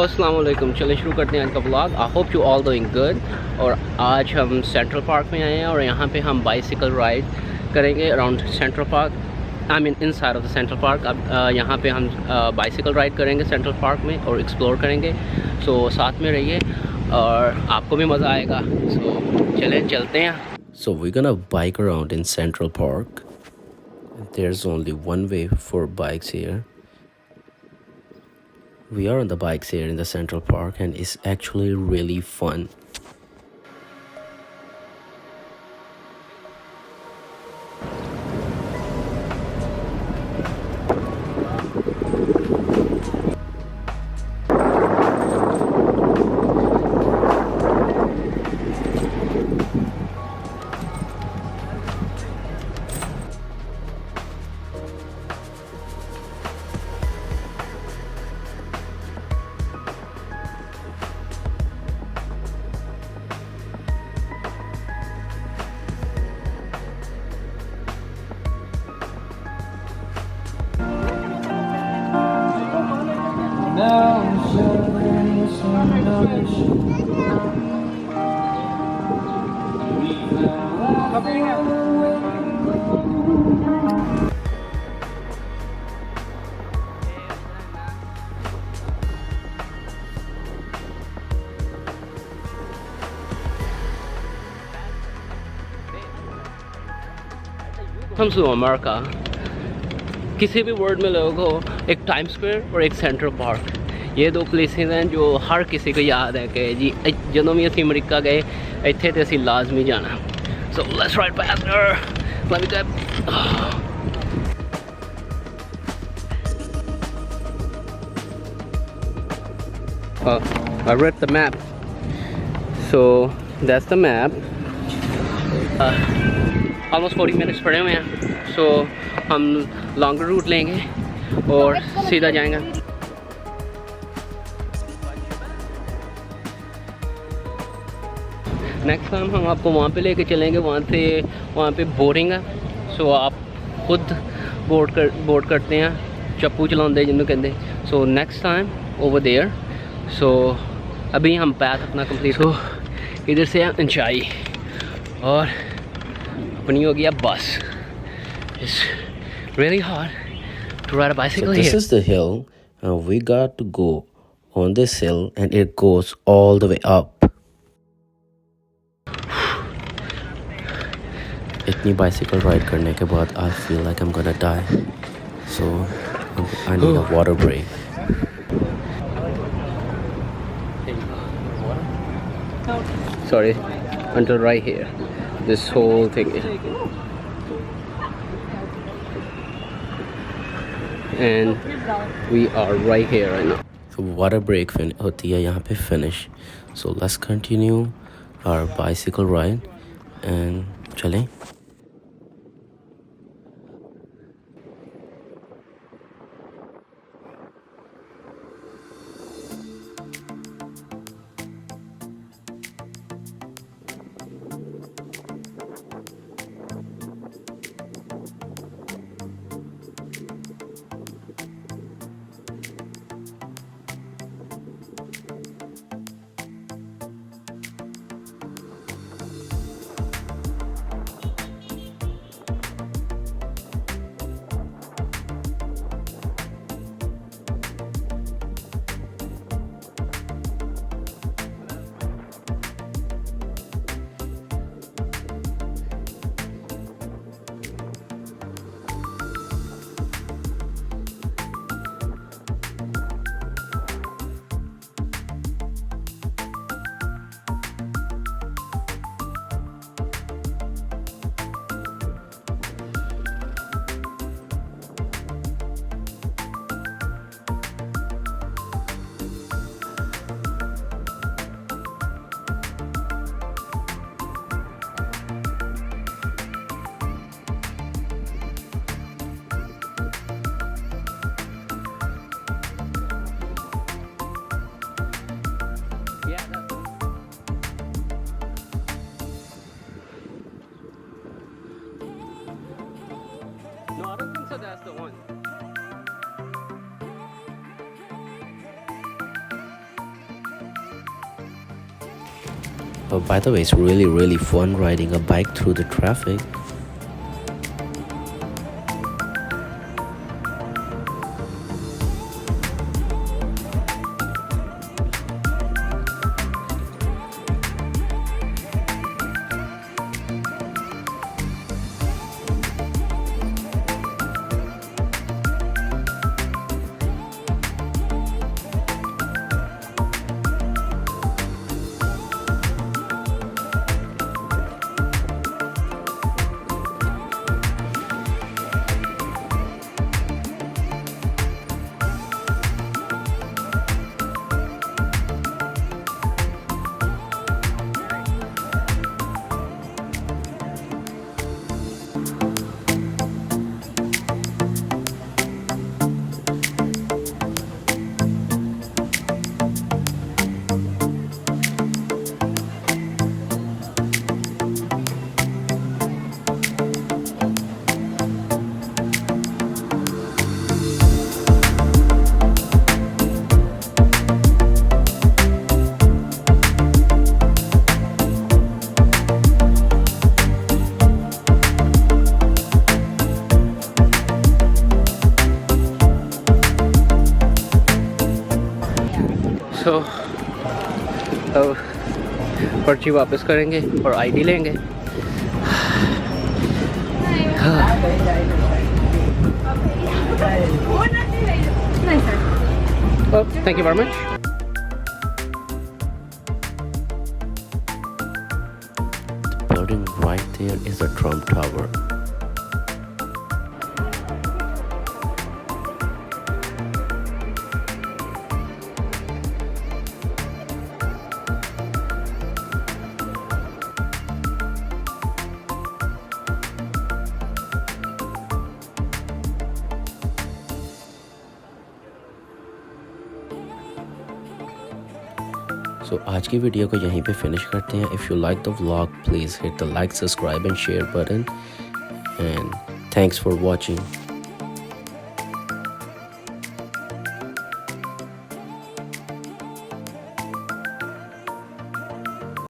अस्सलाम वालेकुम। चलिए शुरू करते हैं आज का vlog. I hope you all doing good. और आज हम सेंट्रल पार्क में आए हैं और यहाँ पे हम बाइसिकल राइड करेंगे around central park. I mean in side of the central park. अब यहाँ पे हम बाइसिकल राइड करेंगे सेंट्रल पार्क में और एक्सप्लोर करेंगे। सो साथ में रहिए और आपको भी मज़ा आएगा। सो चलें चलते हैं। So we're gonna bike around in Central Park. There's only one way for bikes here. We are on the bikes here in the Central Park and it's actually really fun. हम टू अमेरिका। किसी भी world में लोगों को एक time square और एक central park, ये दो प्लेसेस हैं जो हर किसी को याद है कि जी ਜਦੋਂ ਵੀ ਅਸੀਂ ਅਮਰੀਕਾ ਗਏ ਇੱਥੇ ਤੇ ਅਸੀਂ ਲਾਜ਼ਮੀ ਜਾਣਾ। So let's ride past let me go. I read the map, so that's the map. Almost 40 minutes पड़े हुए हैं, so हम लॉन्गर रूट लेंगे और सीधा जाएंगे। नेक्स्ट टाइम हम आपको वहाँ पे लेके चलेंगे। वहाँ पे बोरिंग है, सो आप खुद बोर्ड करते हैं, चप्पू चलाते जिन्होंने कहते। So next time over there. So अभी हम पैथ अपना कंप्लीट हो इधर से ऊंचाई और अपनी हो गया बस। It's really hard to ride a bicycle So this here. is the hill and we got to go on this hill and it goes all the way up. इतनी bicycle ride करने के बाद I feel like I'm gonna die. So I need a water break. Sorry, until right here. This whole thing. And we are right here right now. So water break होती है यहाँ पे finish. So let's continue our bicycle ride and चलें. That's the one. But by the way, it's really fun riding a bike through the traffic. सो अब पर्ची वापस करेंगे और आईडी लेंगे। Thank you very much. The building right there is the Trump Tower. So आज की video को यहीं पे फिनिश करते हैं। If you like the vlog, please hit the like, subscribe and share button. And thanks for watching.